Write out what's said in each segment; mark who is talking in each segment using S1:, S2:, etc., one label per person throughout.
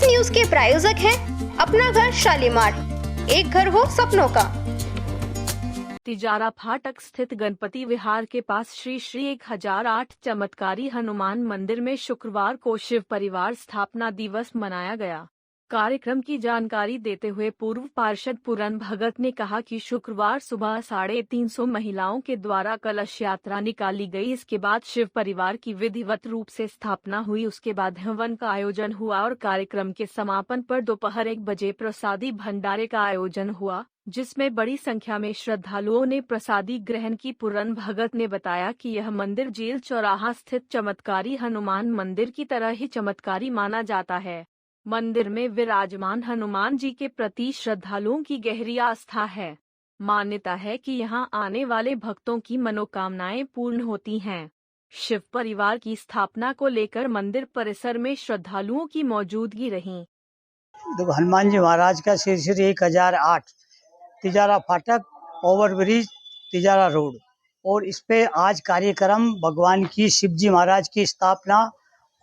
S1: इस न्यूज के प्रायोजक हैं अपना घर शालीमार, एक घर हो सपनों का।
S2: तिजारा फाटक स्थित गणपति विहार के पास श्री श्री 1008 चमत्कारी हनुमान मंदिर में शुक्रवार को शिव परिवार स्थापना दिवस मनाया गया। कार्यक्रम की जानकारी देते हुए पूर्व पार्षद पूरन भगत ने कहा कि शुक्रवार सुबह 350 महिलाओं के द्वारा कलश यात्रा निकाली गई। इसके बाद शिव परिवार की विधिवत रूप से स्थापना हुई। उसके बाद हवन का आयोजन हुआ और कार्यक्रम के समापन पर दोपहर 1 बजे प्रसादी भंडारे का आयोजन हुआ, जिसमें बड़ी संख्या में श्रद्धालुओं ने प्रसादी ग्रहण की। पूरन भगत ने बताया कि यह मंदिर जेल चौराहा स्थित चमत्कारी हनुमान मंदिर की तरह ही चमत्कारी माना जाता है। मंदिर में विराजमान हनुमान जी के प्रति श्रद्धालुओं की गहरी आस्था है। मान्यता है कि यहां आने वाले भक्तों की मनोकामनाएं पूर्ण होती हैं। शिव परिवार की स्थापना को लेकर मंदिर परिसर में श्रद्धालुओं की मौजूदगी रही।
S3: देखो, हनुमान जी महाराज का श्री श्री 1008 तिजारा फाटक ओवरब्रिज तिजारा रोड, और इस पे आज कार्यक्रम भगवान की शिव जी महाराज की स्थापना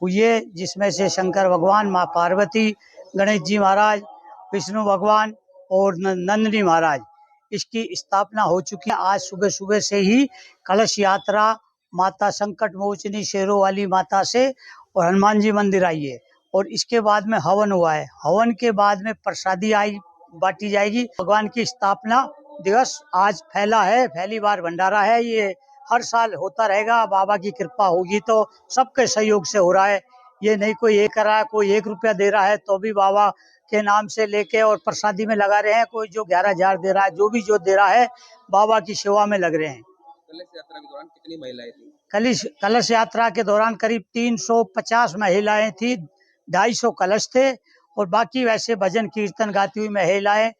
S3: हुई है, जिसमें से शंकर भगवान, माँ पार्वती, गणेश जी महाराज, विष्णु भगवान और नंदिनी महाराज, इसकी स्थापना हो चुकी है। आज सुबह सुबह से ही कलश यात्रा माता संकट मोचनी शेरों वाली माता से और हनुमान जी मंदिर आई है, और इसके बाद में हवन हुआ है। हवन के बाद में प्रसादी आई बांटी जाएगी। भगवान की स्थापना दिवस आज फैला है, पहली बार भंडारा है। ये हर साल होता रहेगा, बाबा की कृपा होगी तो सबके सहयोग से हो रहा है। ये नहीं कोई एक कर रहा है, कोई 1 रुपया दे रहा है तो भी बाबा के नाम से लेके और प्रसादी में लगा रहे हैं। कोई जो 11,000 दे रहा है, जो भी जो दे रहा है, बाबा की सेवा में लग रहे हैं।
S4: कलश यात्रा के दौरान कितनी महिलाएं थी?
S3: कलश यात्रा के दौरान करीब 350 महिलाएं थी, 250 कलश थे, और बाकी वैसे भजन कीर्तन गाती हुई महिलाएं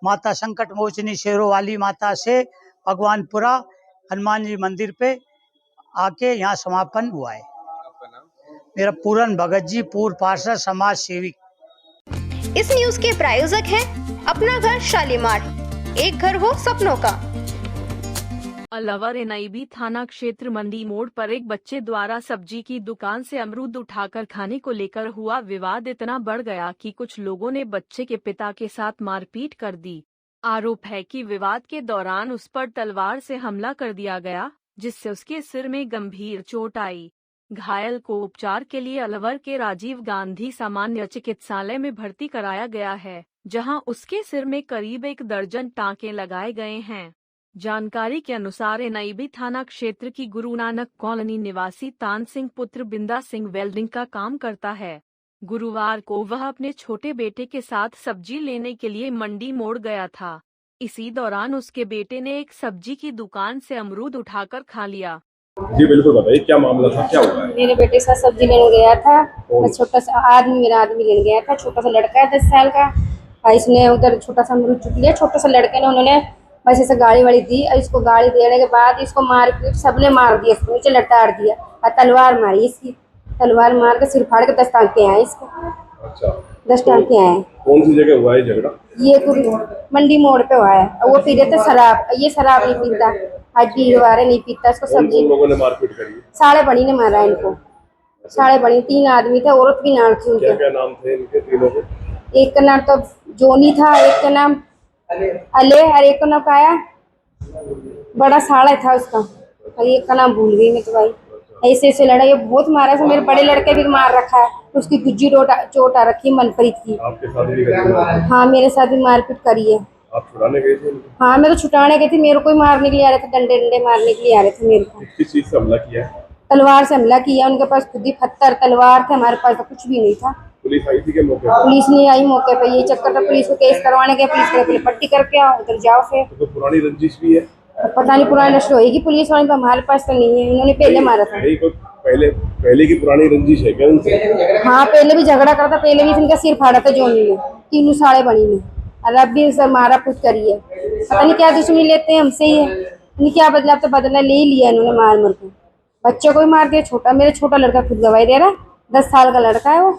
S3: माता संकट मोचनी शेरों वाली माता से भगवानपुरा हनुमान जी मंदिर पे आके यहाँ समापन हुआ है।
S4: आपका नाम?
S3: मेरा पूरन भगत जी, पूर्व पार्षद, समाज सेविक।
S1: इस न्यूज के प्रायोजक हैं अपना घर शालीमार, एक घर हो सपनों का।
S2: अलवर एनआईबी थाना क्षेत्र मंडी मोड़ पर एक बच्चे द्वारा सब्जी की दुकान से अमरूद उठाकर खाने को लेकर हुआ विवाद इतना बढ़ गया कि कुछ लोगों ने बच्चे के पिता के साथ मारपीट कर दी। आरोप है कि विवाद के दौरान उस पर तलवार से हमला कर दिया गया, जिससे उसके सिर में गंभीर चोट आई। घायल को उपचार के लिए अलवर के राजीव गांधी सामान्य चिकित्सालय में भर्ती कराया गया है, जहां उसके सिर में करीब 1 दर्जन टाँके लगाए गए हैं। जानकारी के अनुसार एनआईबी थाना क्षेत्र की गुरु नानक कॉलोनी निवासी तान सिंह पुत्र बिंदा सिंह वेल्डिंग का काम करता है। गुरुवार को वह अपने छोटे बेटे के साथ सब्जी लेने के लिए मंडी मोड़ गया था। इसी दौरान उसके बेटे ने एक सब्जी की दुकान से अमरूद उठाकर खा लिया।
S4: जी बिल्कुल बताइए, क्या मामला था, क्या हुआ है?
S5: मेरे बेटे के साथ सब्जी लेने गया था। मैं छोटा सा मेरा आदमी लेने गया था। छोटा सा लड़का है 10 साल का, और इसने उधर छोटा सा अमरूद चुक लिया। छोटे से लड़के ने उन्होंने बस ऐसे गाड़ी वाड़ी दी, और इसको गाड़ी देने के बाद इसको मार सबने मार दिया, इसको नीचे लटाड़ दिया और तलवार मारी। इसकी तलवार मार के सिर फाड़ के 10 टाँके आए इसको।
S4: अच्छा,
S5: 10 टाँके आए।
S4: कौन सी जगह हुआ है झगड़ा?
S5: ये मंडी मोड़ पे हुआ है। वो पी रहे थे शराब। ये शराब नहीं पीता, हड्डी वारे नहीं पीता। इसको सब्जी
S4: लोगों ने मारपीट करी?
S5: साढ़े बड़ी ने मारा इनको। साढ़े बड़ी 3 आदमी थे, औरत भी नाम थी उनके।
S4: क्या नाम थे इनके तीनों के?
S5: एक का नाम तो जोनी था, एक का नाम अले, और एक का नाम काया बड़ा साड़ा था उसका, और एक का नाम भूल गई मैं तो। भाई ऐसे ऐसे लड़ाई बहुत मारा है। मेरे बड़े लड़के भी मार रखा है, उसकी गुज्जी चोट आ रखी मनप्रीत की।
S4: आपके साथ भी करी?
S5: हाँ, मेरे साथ भी मारपीट करी है।
S4: आप छुड़ाने गए थे?
S5: हाँ, मैं तो छुटाने गई थी। मेरे को ही मारने के लिए आ रहे थे, डंडे डंडे मारने के लिए आ रहे थे मेरे को।
S4: किस चीज से हमला किया?
S5: तलवार से हमला किया। उनके पास खुद ही पत्थर तलवार थे, हमारे पास तो कुछ भी नहीं था।
S4: पुलिस आई थी के मौके पर?
S5: पुलिस नहीं आई मौके पे। ये चक्कर था, पुलिस को केस करवाने गए। पुलिस पहले पट्टी करके आओ, उधर जाओ फिर।
S4: तो पुरानी रंजिश भी है?
S5: पता नहीं पुरानी नष्ट होगी पुलिस वाले, तो हमारे पास तो नहीं है। इन्होंने पहले मारा था।
S4: पहले की पुरानी रंजिश है क्या उनसे?
S5: हाँ, पहले भी झगड़ा करता। पहले भी इनका सिर फाड़ा था जोनी ने, तीनों साढ़े बड़ी ने, और अब भी सर मारा कुछ करी है। पता नहीं क्या दुश्मनी लेते हैं हमसे ही है। नहीं क्या बदला, तो बदला ले ही लिया इन्होंने मार मार के। बच्चों को भी मार दिया। छोटा मेरा छोटा लड़का खुद गवाही दे रहा है। 10 साल का लड़का है, वो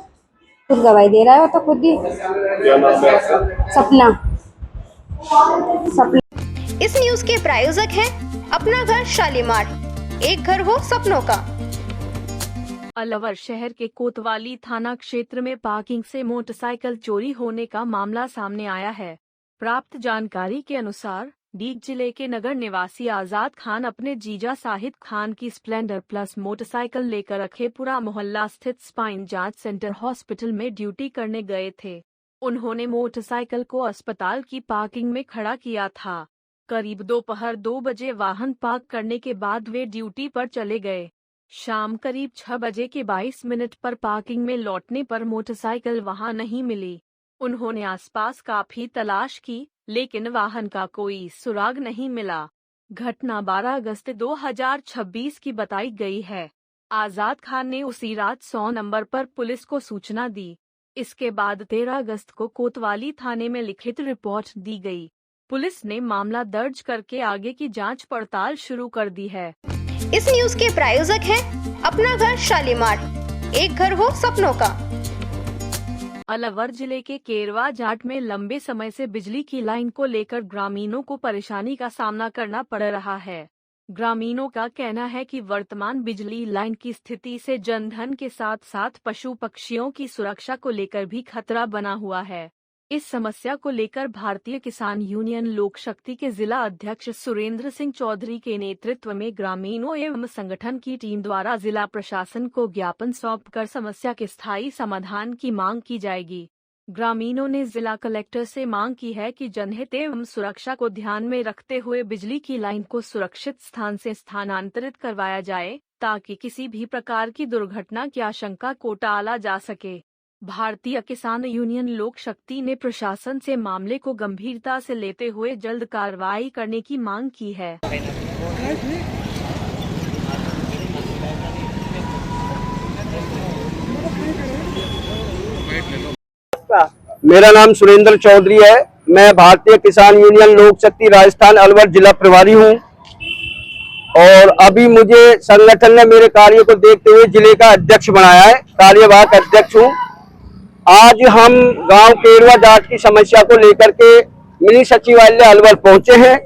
S5: खुद गवाही दे रहा है। वो तो खुद ही।
S4: क्या नाम है आपका?
S5: सपना।
S1: इस न्यूज के प्रायोजक हैं अपना घर शालीमार, एक घर हो सपनों का।
S2: अलवर शहर के कोतवाली थाना क्षेत्र में पार्किंग से मोटरसाइकिल चोरी होने का मामला सामने आया है। प्राप्त जानकारी के अनुसार डीग जिले के नगर निवासी आजाद खान अपने जीजा साहिद खान की स्प्लेंडर प्लस मोटरसाइकिल लेकर अखेपुरा मोहल्ला स्थित स्पाइन जांच सेंटर हॉस्पिटल में ड्यूटी करने गए थे। उन्होंने मोटरसाइकिल को अस्पताल की पार्किंग में खड़ा किया था। करीब दोपहर 2 बजे वाहन पार्क करने के बाद वे ड्यूटी पर चले गए। शाम करीब 6 बजे के 22 मिनट पर पार्किंग में लौटने पर मोटरसाइकिल वहां नहीं मिली। उन्होंने आसपास काफी तलाश की, लेकिन वाहन का कोई सुराग नहीं मिला। घटना 12 अगस्त 2026 की बताई गई है। आजाद खान ने उसी रात 100 नंबर पर पुलिस को सूचना दी। इसके बाद 13 अगस्त को कोतवाली थाने में लिखित रिपोर्ट दी गई। पुलिस ने मामला दर्ज करके आगे की जांच पड़ताल शुरू कर दी है।
S1: इस न्यूज के प्रायोजक हैं अपना घर शालीमार, एक घर हो सपनों का।
S2: अलवर जिले के केरवा जाट में लंबे समय से बिजली की लाइन को लेकर ग्रामीणों को परेशानी का सामना करना पड़ रहा है। ग्रामीणों का कहना है कि वर्तमान बिजली लाइन की स्थिति से जनधन के साथ साथ पशु पक्षियों की सुरक्षा को लेकर भी खतरा बना हुआ है। इस समस्या को लेकर भारतीय किसान यूनियन लोक शक्ति के जिला अध्यक्ष सुरेंद्र सिंह चौधरी के नेतृत्व में ग्रामीणों एवं संगठन की टीम द्वारा जिला प्रशासन को ज्ञापन सौंपकर समस्या के स्थायी समाधान की मांग की जाएगी। ग्रामीणों ने जिला कलेक्टर से मांग की है कि जनहित एवं सुरक्षा को ध्यान में रखते हुए बिजली की लाइन को सुरक्षित स्थान से स्थानांतरित करवाया जाए, ताकि किसी भी प्रकार की दुर्घटना की आशंका को टाला जा सके। भारतीय किसान यूनियन लोक शक्ति ने प्रशासन से मामले को गंभीरता से लेते हुए जल्द कार्रवाई करने की मांग की है।
S6: मेरा नाम सुरेंद्र चौधरी है। मैं भारतीय किसान यूनियन लोक शक्ति राजस्थान अलवर जिला प्रभारी हूं और अभी मुझे संगठन ने मेरे कार्य को देखते हुए जिले का अध्यक्ष बनाया है। कार्यवाहक अध्यक्ष हूं। आज हम गांव केरवा जाट की समस्या को लेकर के मिनी सचिवालय अलवर पहुंचे हैं।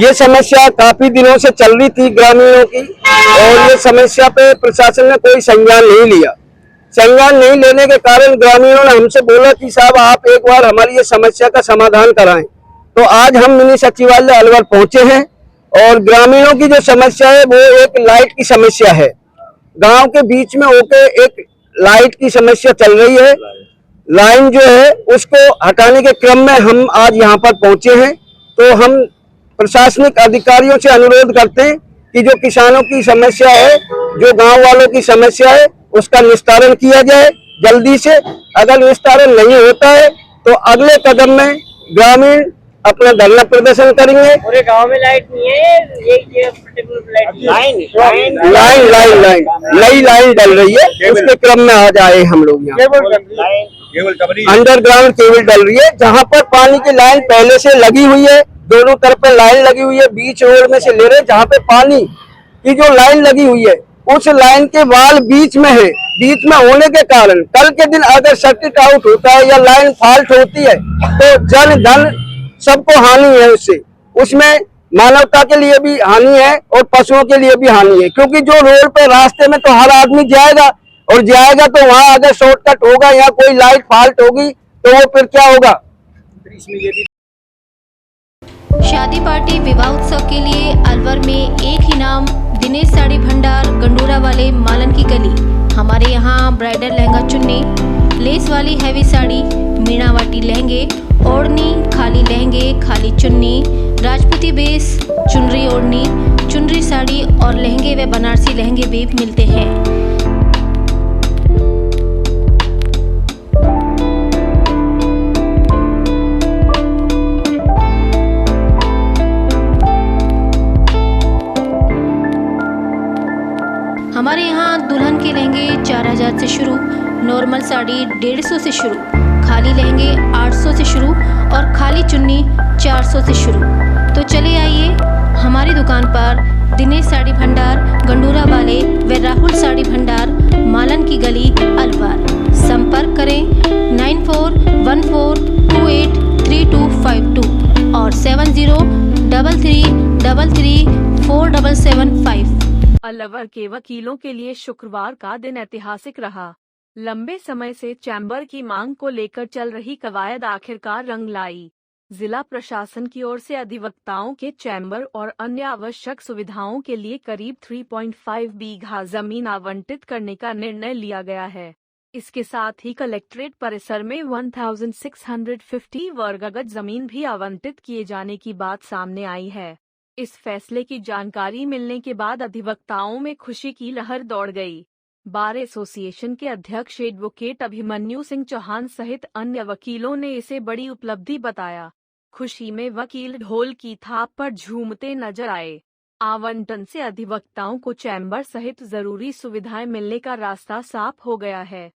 S6: ये समस्या काफी दिनों से चल रही थी ग्रामीणों की और ये समस्या पे प्रशासन ने कोई संज्ञान नहीं लिया। संज्ञान नहीं लेने के कारण ग्रामीणों ने हमसे बोला कि साहब आप एक बार हमारी ये समस्या का समाधान कराएं। तो आज हम मिनी सचिवालय अलवर पहुंचे हैं और ग्रामीणों की जो समस्या है वो एक लाइट की समस्या है। गांव के बीच में होके एक लाइट की समस्या चल रही है। लाइन जो है उसको हटाने के क्रम में हम आज यहाँ पर पहुंचे हैं। तो हम प्रशासनिक अधिकारियों से अनुरोध करते हैं कि जो किसानों की समस्या है, जो गांव वालों की समस्या है, उसका निस्तारण किया जाए जल्दी से। अगर निस्तारण नहीं होता है तो अगले कदम में ग्रामीण अपना धरना प्रदर्शन करेंगे।
S7: पूरे गांव में लाइट नहीं है, ये
S6: नई लाइन डल रही है, उसके क्रम में आज आए हम लोग यहाँ। अंडरग्राउंड केबल डल रही है, जहाँ पर पानी की लाइन पहले से लगी हुई है। दोनों तरफ पे लाइन लगी हुई है, बीच रोड में से ले रहे, जहाँ पे पानी की जो लाइन लगी हुई है उस लाइन के वाल बीच में है। बीच में होने के कारण कल के दिन अगर सर्किट आउट होता है या लाइन फॉल्ट होती है तो जन धन सबको हानि है। उसमें मानवता के लिए भी हानि है और पशुओं के लिए भी हानि है, क्योंकि जो रोड पे रास्ते में तो हर आदमी जाएगा और जाएगा तो वहां अगर शॉर्टकट होगा या कोई लाइट फॉल्ट होगी तो वो फिर क्या होगा।
S8: शादी पार्टी विवाह उत्सव के लिए अलवर में एक ही नाम, दिनेश साड़ी भंडार, गंडोरा वाले, मालन की गली। हमारे यहाँ ब्राइडल लहंगा चुन्नी, लेस वाली हैवी साड़ी, मीनावाटी लहंगे, ओढ़नी, खाली लहंगे, खाली चुन्नी, राजपूती बेस, चुनरी ओढ़नी, चुनरी साड़ी और लहंगे व बनारसी लहंगे भी मिलते हैं। हमारे यहाँ दुल्हन के लहंगे 4000 से शुरू, नॉर्मल साड़ी 150 से शुरू, खाली लहंगे 800 से शुरू और खाली चुन्नी 400 से शुरू। तो चले आइए हमारी दुकान पर, दिनेश साड़ी भंडार, गंडोरा वाले व राहुल साड़ी भंडार, मालन की गली, अलवर। संपर्क करें 9414283252 और 7033334775।
S2: अलवर के वकीलों के लिए शुक्रवार का दिन ऐतिहासिक रहा। लंबे समय से चैम्बर की मांग को लेकर चल रही कवायद आखिरकार रंग लाई। जिला प्रशासन की ओर से अधिवक्ताओं के चैम्बर और अन्य आवश्यक सुविधाओं के लिए करीब 3.5 बीघा जमीन आवंटित करने का निर्णय लिया गया है। इसके साथ ही कलेक्ट्रेट परिसर में 1650 वर्ग गज जमीन भी आवंटित किए जाने की बात सामने आई है। इस फैसले की जानकारी मिलने के बाद अधिवक्ताओं में खुशी की लहर दौड़ गई। बार एसोसिएशन के अध्यक्ष एडवोकेट अभिमन्यु सिंह चौहान सहित अन्य वकीलों ने इसे बड़ी उपलब्धि बताया। खुशी में वकील ढोल की थाप पर झूमते नजर आए। आवंटन से अधिवक्ताओं को चैम्बर सहित जरूरी सुविधाएं मिलने का रास्ता साफ हो गया है।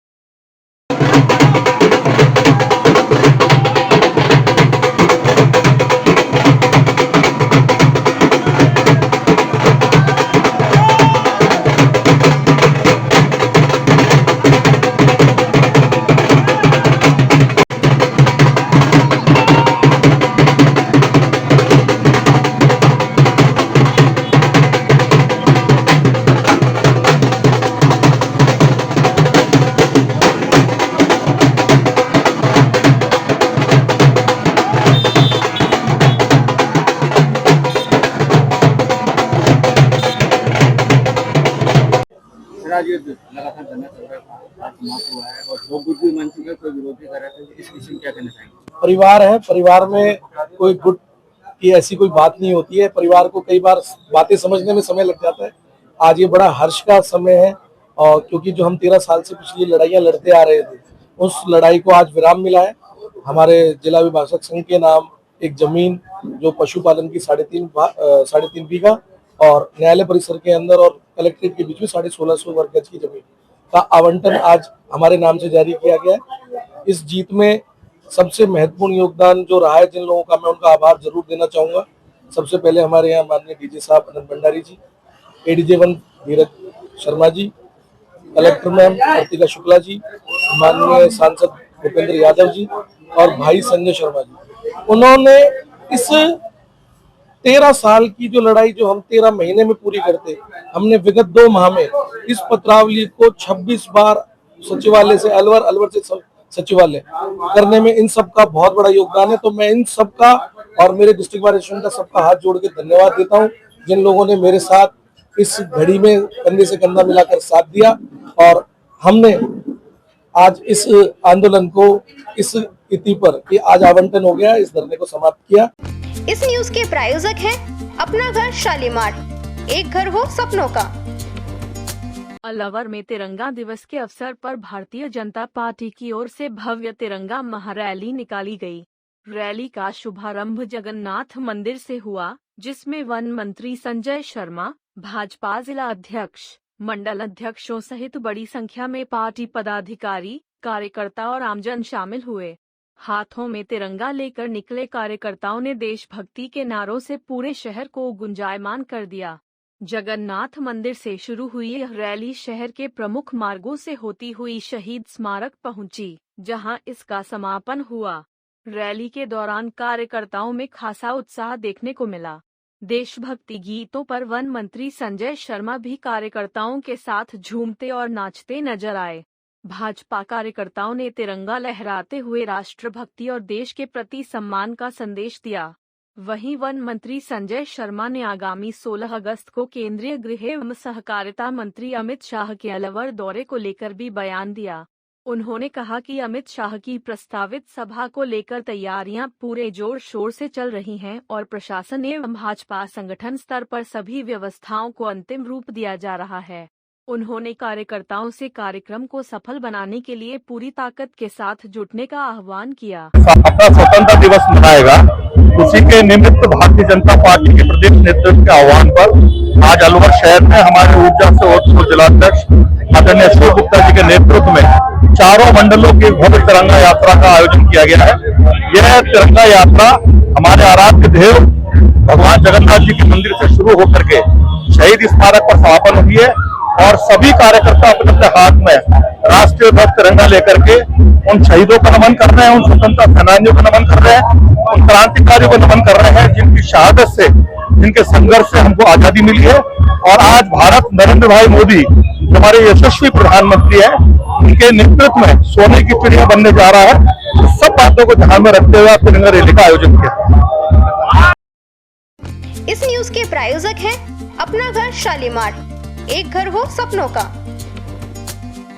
S6: ये लगातार धरना चल रहा था, समाप्त हुआ है और दो गुट भी मान चुके हैं, कोई विरोधी कर रहे थे। इस विषय में क्या कहना चाहेंगे?
S9: परिवार है, परिवार में कोई गुट की ऐसी कोई बात नहीं होती है। परिवार को कई बार बातें समझने में समय लग जाता है। आज ये बड़ा हर्ष का समय है और क्योंकि जो हम 13 साल से पिछली लड़ाइयाँ लड़ते आ रहे थे, उस लड़ाई को आज विराम मिला है। हमारे जिला विभाजक संघ के नाम एक जमीन जो पशुपालन की 3.5 बीघा और न्यायालय परिसर के अंदर और कलेक्ट्रेट के बीच में 1650 वर्ग गज की जमीन का आवंटन आज हमारे नाम से जारी किया गया है। इस जीत में सबसे महत्वपूर्ण योगदान जो रहा है जिन लोगों का, मैं उनका आभार जरूर देना चाहूंगा। सबसे पहले हमारे यहाँ माननीय डीजे साहब अनंत भंडारी जी, एडीजे 1 धीरज शर्मा जी, कलेक्टर मैम कार्तिका शुक्ला जी, माननीय सांसद भूपेंद्र यादव जी और भाई संजय शर्मा जी। उन्होंने इस 13 साल की जो लड़ाई जो हम 13 महीने में पूरी करते, हमने विगत 2 माह में इस पत्रावली को 26 बार सचिवालय से अलवर से सचिवालय करने में इन सब का बहुत बड़ा योगदान है। तो मैं इन सब का और मेरे डिस्ट्रिक्ट बार एसोसिएशन का सबका हाथ जोड़ के धन्यवाद देता हूं, जिन लोगों ने मेरे साथ इस घड़ी में कंधे से कंधा मिलाकर साथ दिया और हमने आज इस आंदोलन को इस स्थिति पर कि आज आवंटन हो गया, इस धरने को समाप्त किया।
S1: इस न्यूज के प्रायोजक हैं अपना घर शालीमार, एक घर हो सपनों का।
S2: अलवर में तिरंगा दिवस के अवसर पर भारतीय जनता पार्टी की ओर से भव्य तिरंगा महारैली निकाली गई। रैली का शुभारंभ जगन्नाथ मंदिर से हुआ, जिसमें वन मंत्री संजय शर्मा, भाजपा जिला अध्यक्ष, मंडल अध्यक्षों सहित बड़ी संख्या में पार्टी पदाधिकारी, कार्यकर्ता और आमजन शामिल हुए। हाथों में तिरंगा लेकर निकले कार्यकर्ताओं ने देशभक्ति के नारों से पूरे शहर को गुंजायमान कर दिया। जगन्नाथ मंदिर से शुरू हुई यह रैली शहर के प्रमुख मार्गों से होती हुई शहीद स्मारक पहुंची, जहां इसका समापन हुआ। रैली के दौरान कार्यकर्ताओं में खासा उत्साह देखने को मिला। देशभक्ति गीतों पर वन मंत्री संजय शर्मा भी कार्यकर्ताओं के साथ झूमते और नाचते नजर आए। भाजपा कार्यकर्ताओं ने तिरंगा लहराते हुए राष्ट्रभक्ति और देश के प्रति सम्मान का संदेश दिया। वहीं वन मंत्री संजय शर्मा ने आगामी 16 अगस्त को केंद्रीय गृह एवं सहकारिता मंत्री अमित शाह के अलवर दौरे को लेकर भी बयान दिया। उन्होंने कहा कि अमित शाह की प्रस्तावित सभा को लेकर तैयारियां पूरे जोर शोर से चल रही हैं और प्रशासन एवं भाजपा संगठन स्तर पर सभी व्यवस्थाओं को अंतिम रूप दिया जा रहा है। उन्होंने कार्यकर्ताओं से कार्यक्रम को सफल बनाने के लिए पूरी ताकत के साथ जुटने का आह्वान किया।
S10: अपना स्वतंत्रता दिवस मनाएगा, उसी के निमित्त भारतीय जनता पार्टी के प्रदेश नेतृत्व के आह्वान पर आज अलवर शहर में हमारे ऊर्जा से और जिलाध्यक्ष आदरणीय अशोक गुप्ता जी के नेतृत्व में चारों मंडलों की भव्य तिरंगा यात्रा का आयोजन किया गया है। यह तिरंगा यात्रा हमारे आराध्य देव भगवान जगन्नाथ जी के मंदिर से शुरू होकर के शहीद स्मारक पर समापन हुई है और सभी कार्यकर्ता अपने अपने हाथ में राष्ट्रीय ध्वज तिरंगा लेकर के उन शहीदों का नमन कर रहे हैं, उन स्वतंत्रता सेनानियों का नमन कर रहे हैं, उन क्रांतिकारियों को नमन कर रहे हैं जिनकी शहादत से, जिनके संघर्ष से हमको आजादी मिली है। और आज भारत नरेंद्र भाई मोदी जो हमारे यशस्वी प्रधानमंत्री हैं, उनके नेतृत्व में सोने की चिड़िया बनने जा रहा है। तो सब बातों को ध्यान में रखते हुए तिरंगा रैली का आयोजन किया।
S1: इस न्यूज के प्रायोजक हैं अपना घर शालीमार, एक घर हो सपनों का।